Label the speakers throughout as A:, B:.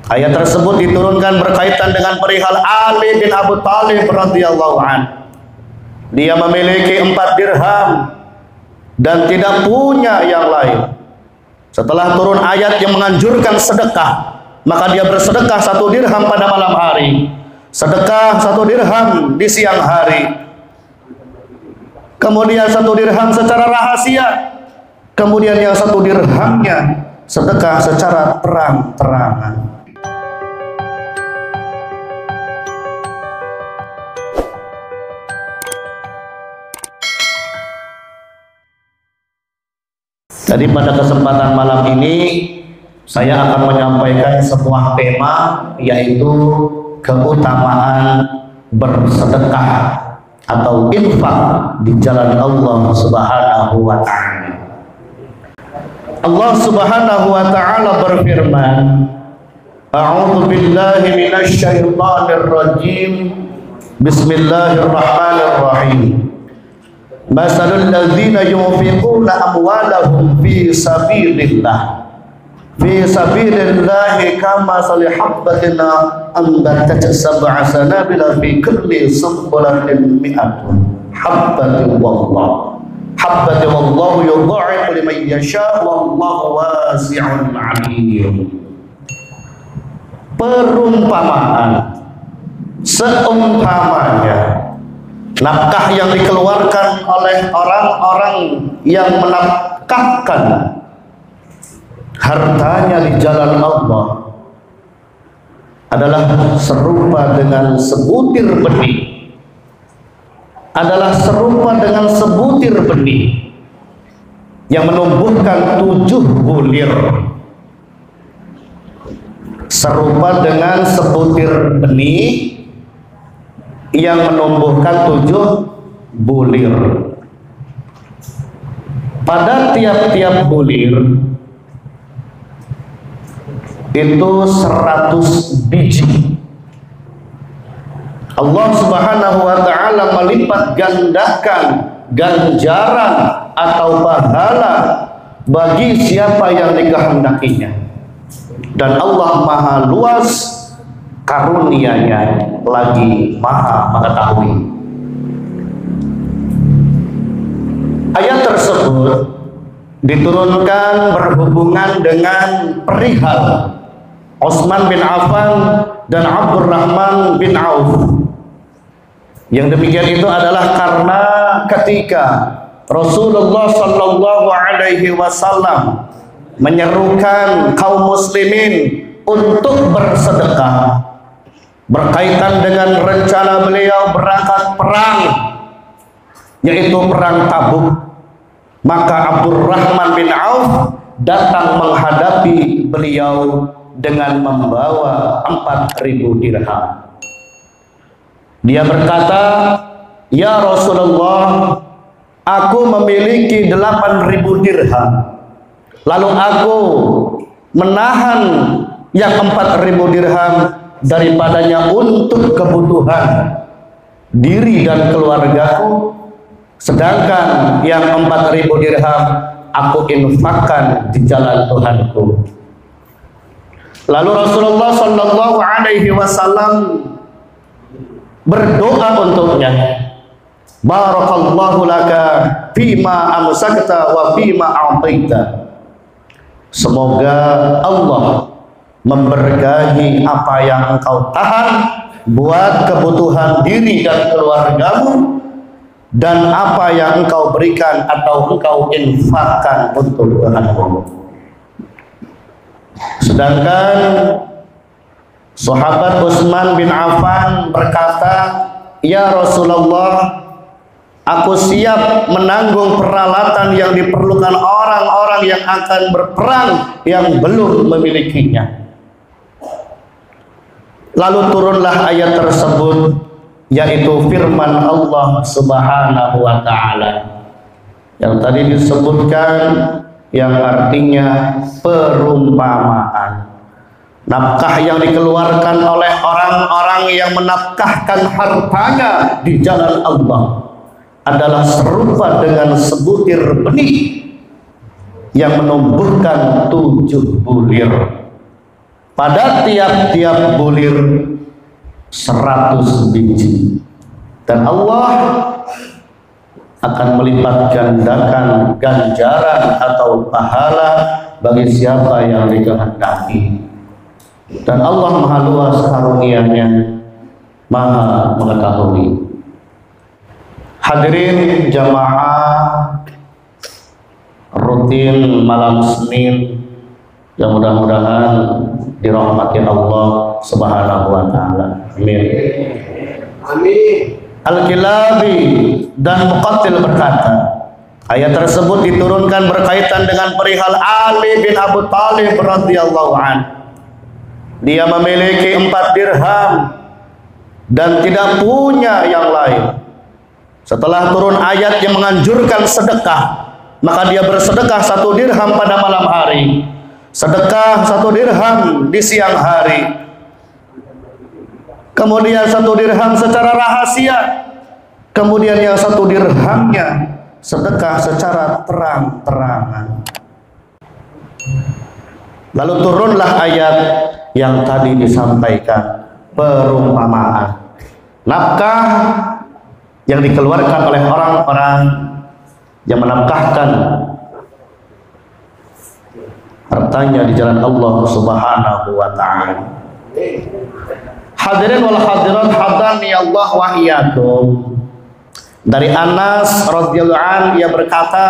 A: Ayat tersebut diturunkan berkaitan dengan perihal Ali bin Abi Thalib radhiyallahu anhu. Dia memiliki 4 dirham dan tidak punya yang lain. Setelah turun ayat yang menganjurkan sedekah, maka dia bersedekah 1 dirham pada malam hari, sedekah 1 dirham di siang hari, kemudian 1 dirham secara rahasia, kemudian yang 1 dirhamnya sedekah secara terang-terangan. Jadi pada kesempatan malam ini saya akan menyampaikan sebuah tema, yaitu keutamaan bersedekah atau infak di jalan Allah Subhanahu wa ta'ala. Allah Subhanahu wa ta'ala berfirman, A'udzu billahi minasy syaithanir rajim. Bismillahirrahmanirrahim. Masalul ladzina yunfiquna amwalahum fi sabilillah kamathali habbatin ambatat 7 sanabila fi kulli sunbulatin mi'atun habbatin wallahu yudha'ifu liman yasha' wallahu wasi'un 'alim. Perumpamaan, seumpamanya nafkah yang dikeluarkan oleh orang-orang yang menafkahkan hartanya di jalan Allah adalah serupa dengan sebutir benih, yang menumbuhkan 7 bulir. Serupa dengan sebutir benih yang menumbuhkan 7 bulir. Pada tiap-tiap bulir itu 100 biji. Allah Subhanahu wa ta'ala melipat gandakan ganjaran atau pahala bagi siapa yang dikehendakinya. Dan Allah Maha luas karunia-Nya, lagi Maha mengetahui. Ayat tersebut diturunkan berhubungan dengan perihal Utsman bin Affan dan Abdurrahman bin Auf. Yang demikian itu adalah karena ketika Rasulullah Shallallahu Alaihi Wasallam menyerukan kaum muslimin untuk bersedekah berkaitan dengan rencana beliau berangkat perang, yaitu perang Tabuk, maka Abdurrahman bin Auf datang menghadapi beliau dengan membawa 4.000 dirham. Dia berkata, "Ya Rasulullah, aku memiliki 8.000 dirham. Lalu aku menahan yang 4.000 dirham daripadanya untuk kebutuhan diri dan keluargaku, sedangkan yang 4.000 dirham aku infakkan di jalan Tuhanku." Lalu Rasulullah Shallallahu Alaihi Wasallam berdoa untuknya, "Barakallahu laka fima amsakta wa fima a'taita." Semoga Allah memberkahi apa yang engkau tahan buat kebutuhan diri dan keluargamu, dan apa yang engkau berikan atau engkau infakkan untuk Tuhanmu. Sedangkan sahabat Utsman bin Affan berkata, "Ya Rasulullah, aku siap menanggung peralatan yang diperlukan orang-orang yang akan berperang yang belum memilikinya." Lalu turunlah ayat tersebut, yaitu firman Allah Subhanahu wa ta'ala yang tadi disebutkan, yang artinya perumpamaan. Nafkah yang dikeluarkan oleh orang-orang yang menafkahkan hartanya di jalan Allah adalah serupa dengan sebutir benih yang menumbuhkan 7 bulir. pada tiap-tiap bulir 100 biji, dan Allah akan melipat gandakan ganjaran atau pahala bagi siapa yang dikehendaki. Dan Allah maha luas karunia-Nya, maha mengetahui. Hadirin jamaah rutin malam Senin yang mudah-mudahan dirahmati Allah Subhanahu wa taala. Amin. Amin. Al-Kilabi dan Muqatil berkata, ayat tersebut diturunkan berkaitan dengan perihal Ali bin Abu Thalib radhiyallahu an. Dia memiliki 4 dirham dan tidak punya yang lain. Setelah turun ayat yang menganjurkan sedekah, maka dia bersedekah 1 dirham pada malam hari, sedekah 1 dirham di siang hari, kemudian 1 dirham secara rahasia, kemudian yang 1 dirhamnya sedekah secara terang-terangan. Lalu turunlah ayat yang tadi disampaikan, perumpamaan nafkah yang dikeluarkan oleh orang-orang yang menafkahkan hartanya di jalan Allah Subhanahu wa taala. Hadirin wal hadirat hadani Allah wa iyyakum. Dari Anas radhiyallahu an, ia berkata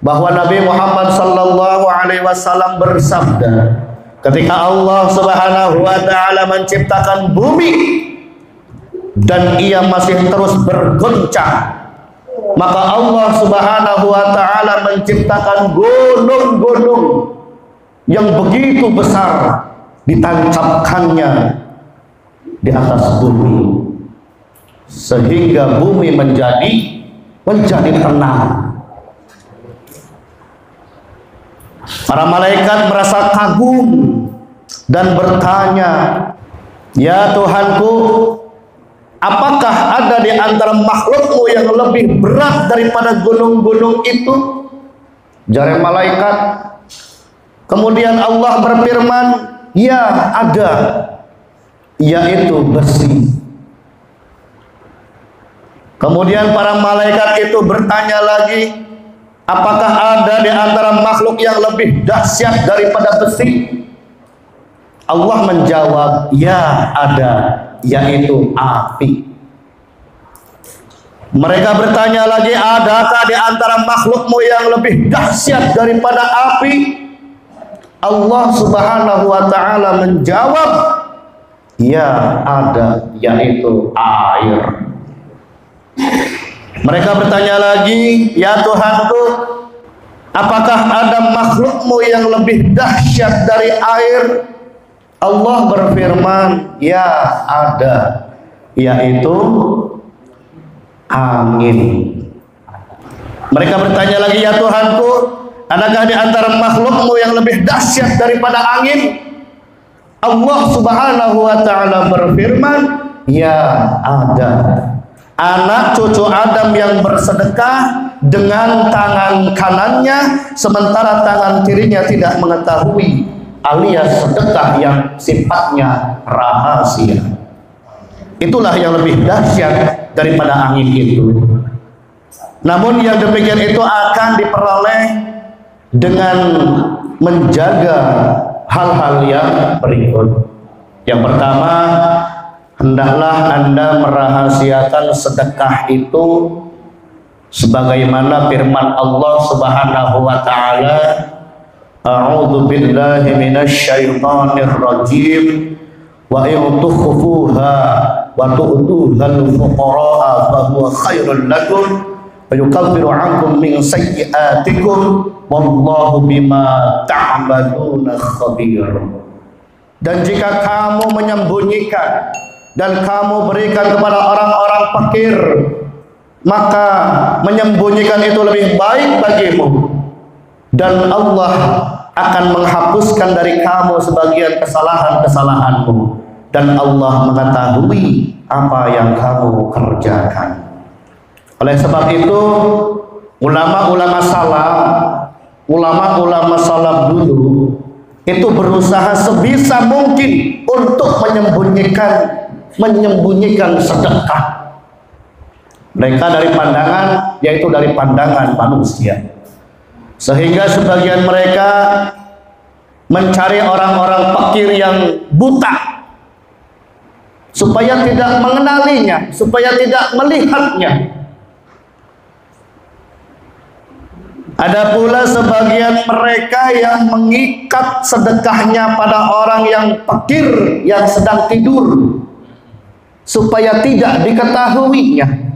A: bahwa Nabi Muhammad sallallahu alaihi wasallam bersabda, ketika Allah Subhanahu wa taala menciptakan bumi dan ia masih terus bergoncang, maka Allah Subhanahu wa taala menciptakan gunung-gunung yang begitu besar, ditancapkannya di atas bumi sehingga bumi menjadi tenang. Para malaikat merasa kagum dan bertanya, "Ya Tuhanku, apakah ada di antara makhlukmu yang lebih berat daripada gunung-gunung itu?" Jari malaikat. Kemudian Allah berfirman, "Ya, ada, yaitu besi." Kemudian para malaikat itu bertanya lagi, "Apakah ada di antara makhluk yang lebih dahsyat daripada besi?" Allah menjawab, "Ya, ada, yaitu api." Mereka bertanya lagi, "Adakah di antara makhlukmu yang lebih dahsyat daripada api?" Allah Subhanahu wa taala menjawab, "Ya, ada, yaitu air." Mereka bertanya lagi, "Ya Tuhanku, apakah ada makhlukmu yang lebih dahsyat dari air?" Allah berfirman, "Ya, ada, yaitu angin." Mereka bertanya lagi, "Ya Tuhanku, adakah di antara makhlukmu yang lebih dahsyat daripada angin?" Allah Subhanahu wa taala berfirman, "Ya, ada. Anak cucu Adam yang bersedekah dengan tangan kanannya sementara tangan kirinya tidak mengetahui, alias sedekah yang sifatnya rahasia." Itulah yang lebih dahsyat daripada angin itu. Namun yang demikian itu akan diperoleh dengan menjaga hal-hal yang berikut. Yang pertama, hendaklah Anda merahasiakan sedekah itu sebagaimana firman Allah Subhanahu wa taala, "A'udzu billahi minasyaitonir rajim wa in tukhfuha wa tu'tuhal fuqara fa huwa khairul lakum wa yukaffiru 'ankum min sayyi'atikum wallahu bima ta'maluna khabir." Dan jika kamu menyembunyikan dan kamu berikan kepada orang-orang fakir, maka menyembunyikan itu lebih baik bagimu, dan Allah akan menghapuskan dari kamu sebagian kesalahan-kesalahanmu, dan Allah mengetahui apa yang kamu kerjakan. Oleh sebab itu, ulama-ulama salaf dulu itu berusaha sebisa mungkin untuk menyembunyikan sedekah mereka dari pandangan, yaitu dari pandangan manusia. Sehingga sebagian mereka mencari orang-orang fakir yang buta supaya tidak mengenalinya, supaya tidak melihatnya. Ada pula sebagian mereka yang mengikat sedekahnya pada orang yang fakir yang sedang tidur supaya tidak diketahuinya.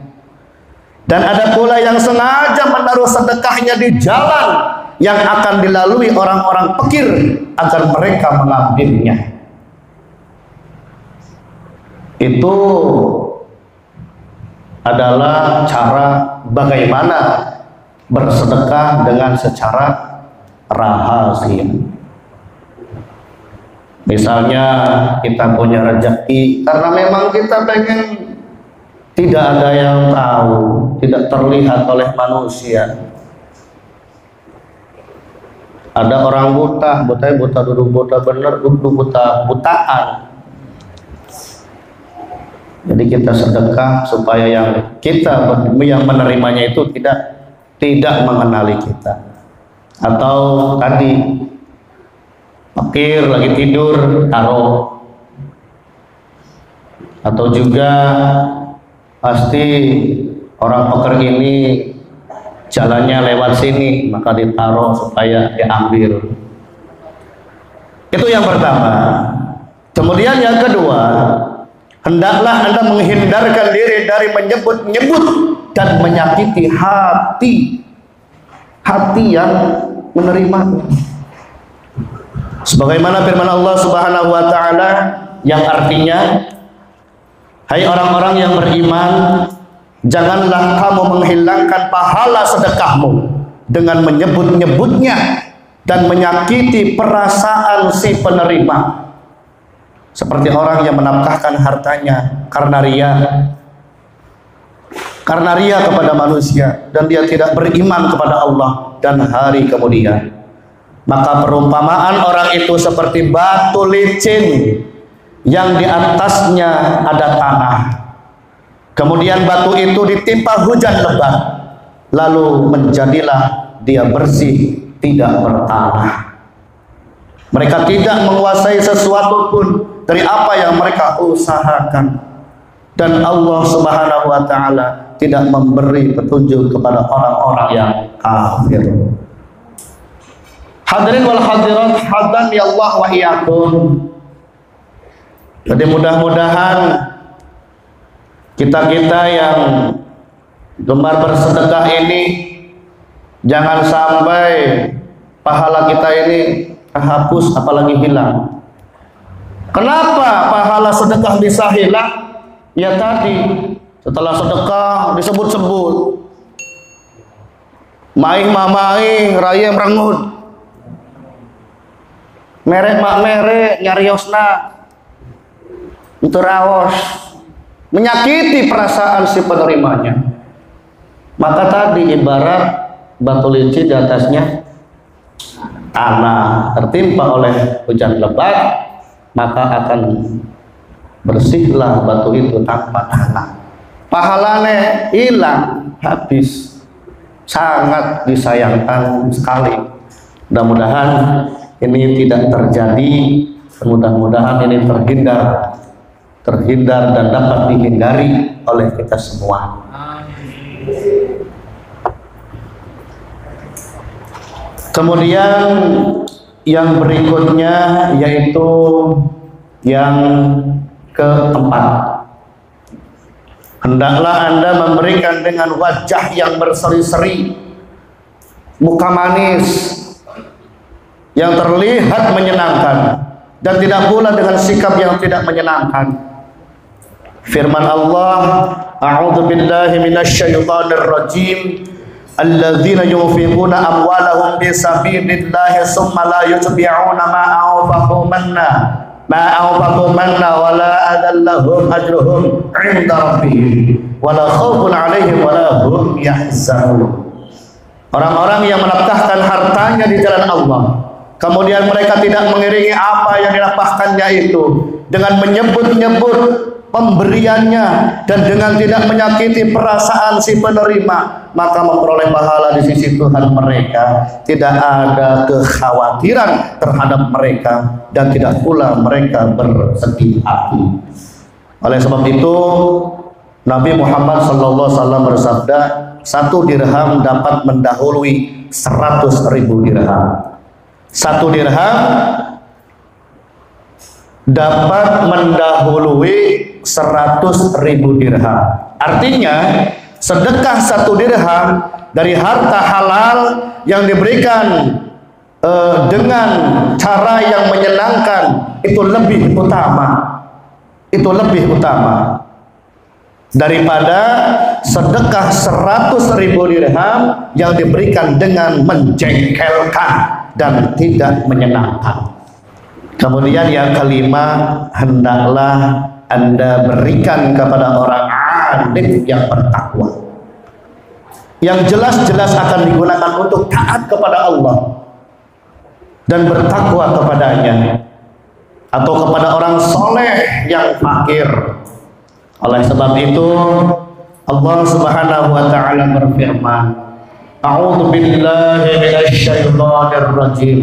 A: Dan ada pula yang sengaja menaruh sedekahnya di jalan yang akan dilalui orang-orang fakir agar mereka mengambilnya. Itu adalah cara bagaimana bersedekah dengan secara rahasia. Misalnya kita punya rezeki karena memang kita pengen tidak ada yang tahu, tidak terlihat oleh manusia. Ada orang buta duduk buta bener, duduk butaan. Jadi kita sedekah supaya yang menerimanya itu tidak mengenali kita. Atau tadi fakir lagi tidur taruh. Atau juga pasti orang fakir ini jalannya lewat sini, maka ditaruh supaya diambil. Itu yang pertama. Kemudian yang kedua, hendaklah Anda menghindarkan diri dari menyebut-nyebut dan menyakiti hati yang menerimanya. Sebagaimana firman Allah Subhanahu wa taala yang artinya, hai orang-orang yang beriman, janganlah kamu menghilangkan pahala sedekahmu dengan menyebut-nyebutnya dan menyakiti perasaan si penerima. Seperti orang yang menafkahkan hartanya karena ria kepada manusia dan dia tidak beriman kepada Allah dan hari kemudian. Maka perumpamaan orang itu seperti batu licin yang di atasnya ada tanah. Kemudian batu itu ditimpa hujan lebat, lalu menjadilah dia bersih, tidak bertanah. Mereka tidak menguasai sesuatu pun dari apa yang mereka usahakan, dan Allah Subhanahu wa taala tidak memberi petunjuk kepada orang-orang yang kafir. Hadirin wal hadirat, hadani Allah wa iyyakum. Jadi mudah-mudahan kita-kita yang gemar bersedekah ini jangan sampai pahala kita ini terhapus apalagi hilang. Kenapa pahala sedekah bisa hilang? Ya tadi setelah sedekah disebut-sebut maing mamaing raya merengut merek mak merek nyariosna itu raos menyakiti perasaan si penerimanya. Maka tadi ibarat batu licin di atasnya tanah tertimpa oleh hujan lebat, maka akan bersihlah batu itu tanpa tanah. Pahalanya hilang, habis. Sangat disayangkan sekali. Mudah-mudahan ini tidak terjadi. Mudah-mudahan ini terhindar dan dapat dihindari oleh kita semua. Kemudian yang berikutnya yaitu yang keempat, hendaklah Anda memberikan dengan wajah yang berseri-seri, muka manis yang terlihat menyenangkan, dan tidak pula dengan sikap yang tidak menyenangkan. Firman Allah, a'udzu billahi minasyaitonir rajim, alladzina yunfiquna amwalahum fi sabilillahi tsumma la yutbi'una ma anfaqu manna wala adallahum ajruhum 'inda rabbihim wala khaufun 'alaihim wala hum yahzanun. Orang-orang yang menafkahkan hartanya di jalan Allah Kemudian mereka tidak mengiringi apa yang dinafkahkannya itu dengan menyebut-nyebut pemberiannya dan dengan tidak menyakiti perasaan si penerima, maka memperoleh pahala di sisi Tuhan mereka. Tidak ada kekhawatiran terhadap mereka dan tidak pula mereka bersedih hati. Oleh sebab itu Nabi Muhammad SAW bersabda, 1 dirham dapat mendahului 100.000 dirham. 1 dirham dapat mendahului 100.000 dirham. Artinya sedekah 1 dirham dari harta halal yang diberikan dengan cara yang menyenangkan itu lebih utama. Itu lebih utama daripada sedekah 100.000 dirham yang diberikan dengan menjengkelkan dan tidak menyenangkan. Kemudian yang kelima, hendaklah Anda berikan kepada orang alim yang bertakwa, yang jelas-jelas akan digunakan untuk taat kepada Allah dan bertakwa kepadanya, atau kepada orang soleh yang fakir. Oleh sebab itu Allah Subhanahu wa ta'ala berfirman, A'udzu billahi minasyaitonir rajim.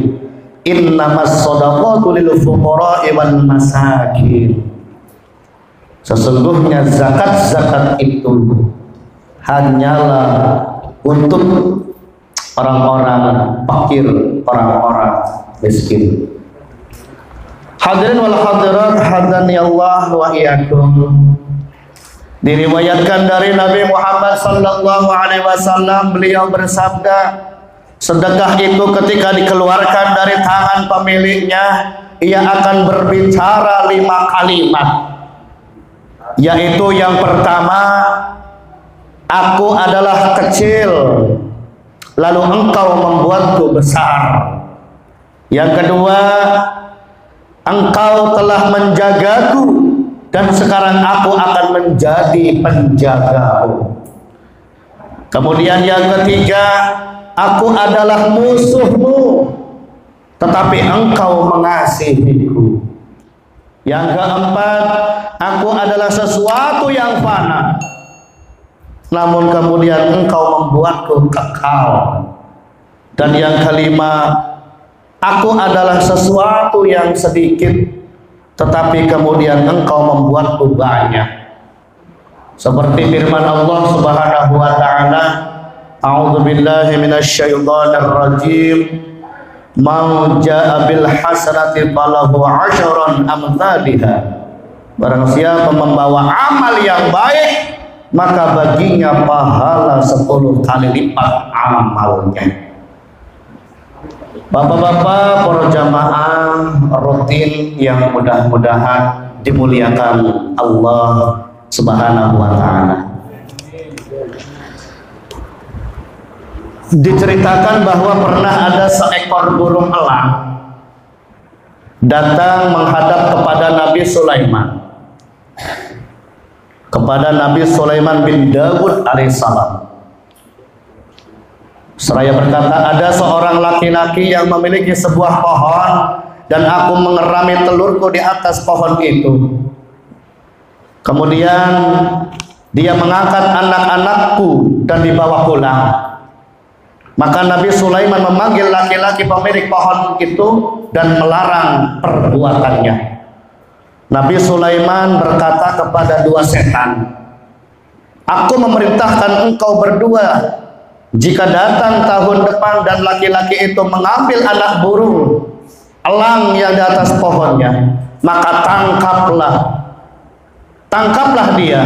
A: Innamas shadaqatu lil fuqara'i wal masakin. Sesungguhnya zakat-zakat itu hanyalah untuk orang-orang fakir, orang-orang miskin. Hadirin wal hadirat, hadani Allah wa iyyakum. Diriwayatkan dari Nabi Muhammad sallallahu alaihi wasallam, beliau bersabda, sedekah itu ketika dikeluarkan dari tangan pemiliknya, ia akan berbicara 5 kalimat, yaitu yang pertama, aku adalah kecil, lalu engkau membuatku besar. Yang kedua, engkau telah menjagaku dan sekarang aku akan menjadi penjagamu. Kemudian yang ketiga, aku adalah musuhmu, tetapi engkau mengasihiku. Yang keempat, aku adalah sesuatu yang fana, namun kemudian engkau membuatku kekal. Dan yang kelima, aku adalah sesuatu yang sedikit, tetapi kemudian engkau membuatku banyak. Seperti firman Allah Subhanahu wa ta'ala, A'udzu billahi minasyaitonir rajim. Man jaa'a bil hasanati falahu 'asyran amsalha. Barang siapa membawa amal yang baik, maka baginya pahala 10 kali lipat amalnya. Bapak-bapak, para jamaah rutin yang mudah-mudahan dimuliakan Allah Subhanahu wa ta'ala. Diceritakan bahwa pernah ada seekor burung elang datang menghadap kepada Nabi Sulaiman, kepada Nabi Sulaiman bin Dawud alaihissalam. Seraya berkata, ada seorang laki-laki yang memiliki sebuah pohon dan aku mengerami telurku di atas pohon itu. Kemudian dia mengangkat anak-anakku dan dibawa pulang. Maka Nabi Sulaiman memanggil laki-laki pemilik pohon itu dan melarang perbuatannya. Nabi Sulaiman berkata kepada 2 setan, aku memerintahkan engkau berdua, jika datang tahun depan dan laki-laki itu mengambil anak burung elang yang di atas pohonnya, maka tangkaplah dia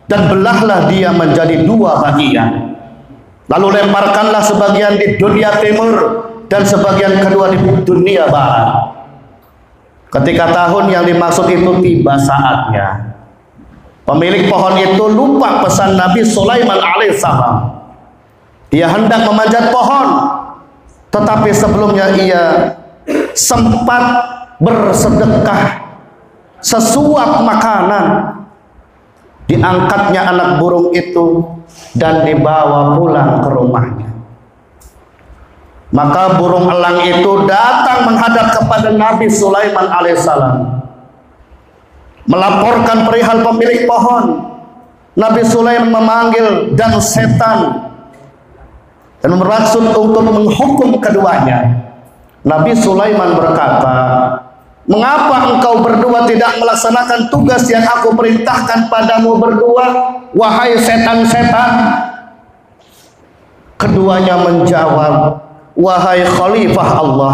A: dan belahlah dia menjadi 2 bagian. Lalu lemparkanlah sebagian di dunia timur dan sebagian kedua di dunia barat. Ketika tahun yang dimaksud itu tiba saatnya, pemilik pohon itu lupa pesan Nabi Sulaiman alaihissalam. Dia hendak memanjat pohon, tetapi sebelumnya ia sempat bersedekah sesuap makanan. Diangkatnya anak burung itu dan dibawa pulang ke rumahnya. Maka burung elang itu datang menghadap kepada Nabi Sulaiman alaihissalam, melaporkan perihal pemilik pohon. Nabi Sulaiman memanggil dan setan dan bermaksud untuk menghukum keduanya. Nabi Sulaiman berkata, mengapa engkau berdua tidak melaksanakan tugas yang aku perintahkan padamu berdua, wahai setan-setan? Keduanya menjawab, wahai Khalifah Allah,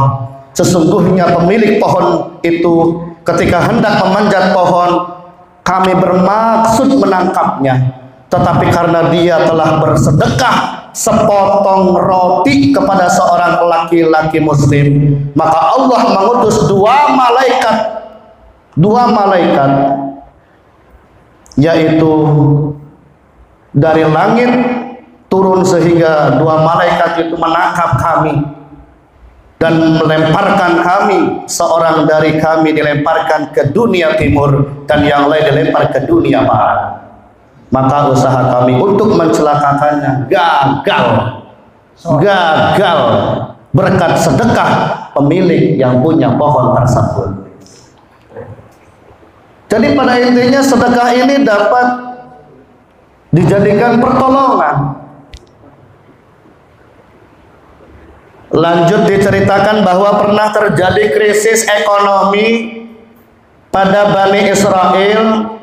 A: sesungguhnya pemilik pohon itu ketika hendak memanjat pohon, kami bermaksud menangkapnya, tetapi karena dia telah bersedekah sepotong roti kepada seorang laki-laki muslim, maka Allah mengutus dua malaikat, yaitu dari langit turun, sehingga dua malaikat itu menangkap kami dan melemparkan kami. Seorang dari kami dilemparkan ke dunia timur dan yang lain dilempar ke dunia barat. Maka usaha kami untuk mencelakakannya gagal berkat sedekah pemilik yang punya pohon tersebut. Jadi pada intinya sedekah ini dapat dijadikan pertolongan. Lanjut diceritakan bahwa pernah terjadi krisis ekonomi pada Bani Israel.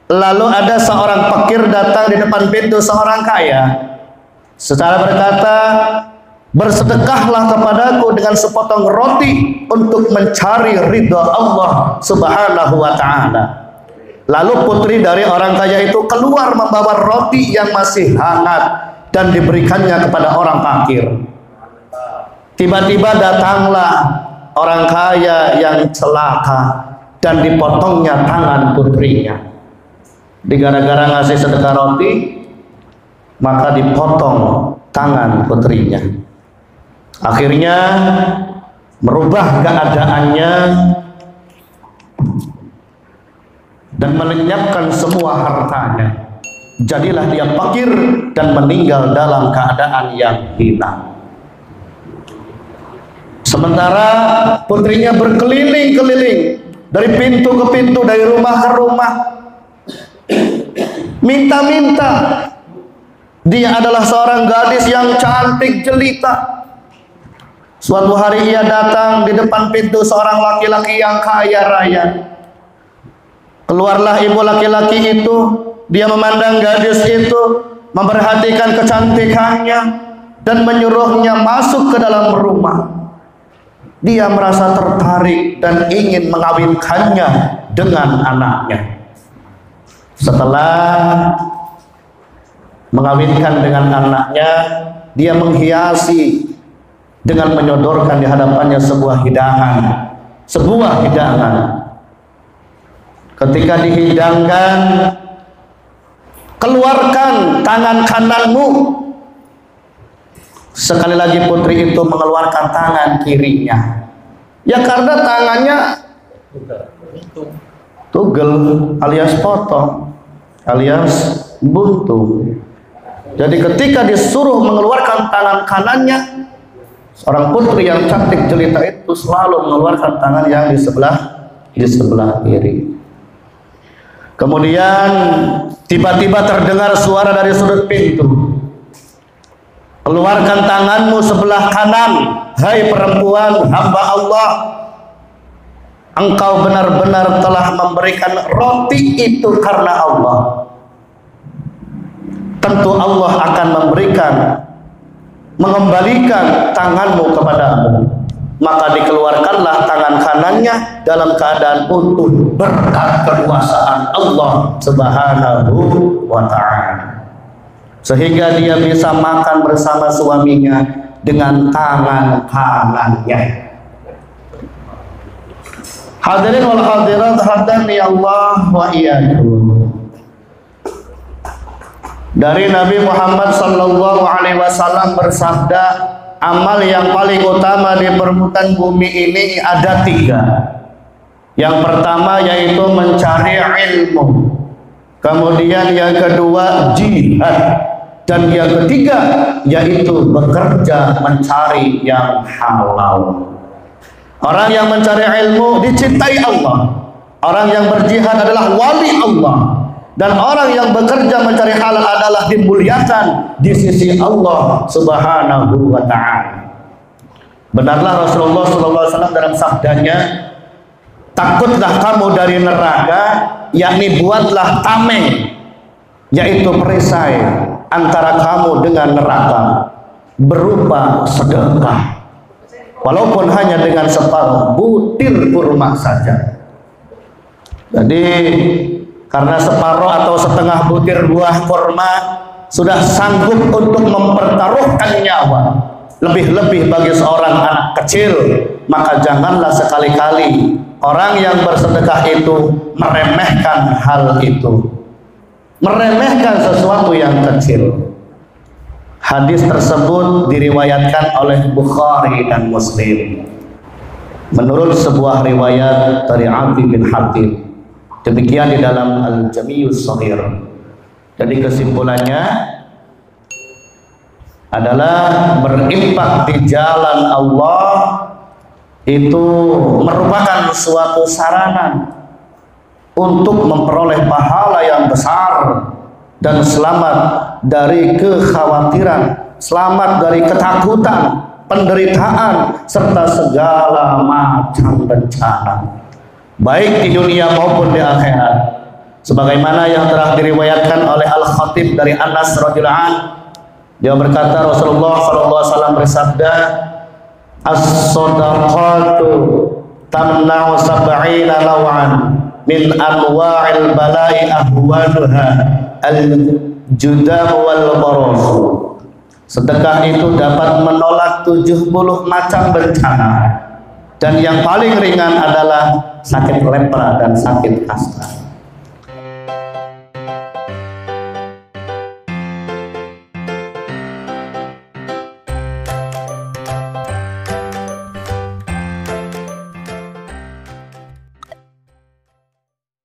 A: Lalu ada seorang fakir datang di depan pintu seorang kaya. Secara berkata, bersedekahlah kepadaku dengan sepotong roti untuk mencari ridha Allah Subhanahu wa ta'ala. Lalu putri dari orang kaya itu keluar membawa roti yang masih hangat dan diberikannya kepada orang fakir. Tiba-tiba datanglah orang kaya yang celaka dan dipotongnya tangan putrinya. Gara-gara ngasih sedekah roti, maka dipotong tangan putrinya. Akhirnya merubah keadaannya dan melenyapkan semua hartanya. Jadilah dia fakir dan meninggal dalam keadaan yang hina. Sementara putrinya berkeliling-keliling dari pintu ke pintu, dari rumah ke rumah, minta-minta. Dia adalah seorang gadis yang cantik jelita. Suatu hari ia datang di depan pintu seorang laki-laki yang kaya raya. Keluarlah ibu laki-laki itu. Dia memandang gadis itu, memperhatikan kecantikannya, dan menyuruhnya masuk ke dalam rumah. Dia merasa tertarik dan ingin mengawinkannya dengan anaknya. Setelah mengawinkan dengan anaknya, dia menghiasi dengan menyodorkan di hadapannya sebuah hidangan. Ketika dihidangkan, keluarkan tangan kananmu. Sekali lagi putri itu mengeluarkan tangan kirinya. Ya karena tangannya tugel alias potong alias buntu. Jadi ketika disuruh mengeluarkan tangan kanannya, seorang putri yang cantik jelita itu selalu mengeluarkan tangan yang di sebelah kiri. Kemudian tiba-tiba terdengar suara dari sudut pintu. Keluarkan tanganmu sebelah kanan, hai perempuan hamba Allah. Engkau benar-benar telah memberikan roti itu karena Allah. Tentu Allah akan mengembalikan tanganmu kepadamu. Maka dikeluarkanlah tangan kanannya dalam keadaan utuh berkat kekuasaan Allah Subhanahu wa ta'ala. Sehingga dia bisa makan bersama suaminya dengan tangan kanannya. Hadirin wal hadirat hadani Allah wa iyyakum. Dari Nabi Muhammad sallallahu alaihi wasallam bersabda, amal yang paling utama di permukaan bumi ini ada 3. Yang pertama yaitu mencari ilmu. Kemudian yang kedua jihad. Dan yang ketiga yaitu bekerja mencari yang halal. Orang yang mencari ilmu dicintai Allah. Orang yang berjihad adalah wali Allah. Dan orang yang bekerja mencari halal adalah dimuliakan di sisi Allah Subhanahu wa ta'ala. Benarlah Rasulullah SAW dalam sabdanya, takutlah kamu dari neraka, yakni buatlah tameng, yaitu perisai antara kamu dengan neraka berupa sedekah, walaupun hanya dengan separuh butir kurma saja. Jadi karena separuh atau setengah butir buah kurma sudah sanggup untuk mempertaruhkan nyawa, lebih-lebih bagi seorang anak kecil, maka janganlah sekali-kali orang yang bersedekah itu meremehkan hal itu, meremehkan sesuatu yang kecil. Hadis tersebut diriwayatkan oleh Bukhari dan Muslim menurut sebuah riwayat dari Adi bin Hatim. Demikian di dalam Al-Jami'us Shaghir. Jadi kesimpulannya adalah berinfak di jalan Allah itu merupakan suatu sarana untuk memperoleh pahala yang besar dan selamat dari kekhawatiran, selamat dari ketakutan, penderitaan, serta segala macam bencana, baik di dunia maupun di akhirat. Sebagaimana yang telah diriwayatkan oleh Al-Khatib dari Anas radhiyallahu anhu, dia berkata Rasulullah SAW bersabda, as-sadaqatu tamna'u sab'ina law'an min anwa'il bala'i ahwanuha al-judam wal baras. Sedekah itu dapat menolak 70 macam bencana, dan yang paling ringan adalah sakit lepra dan sakit kasta.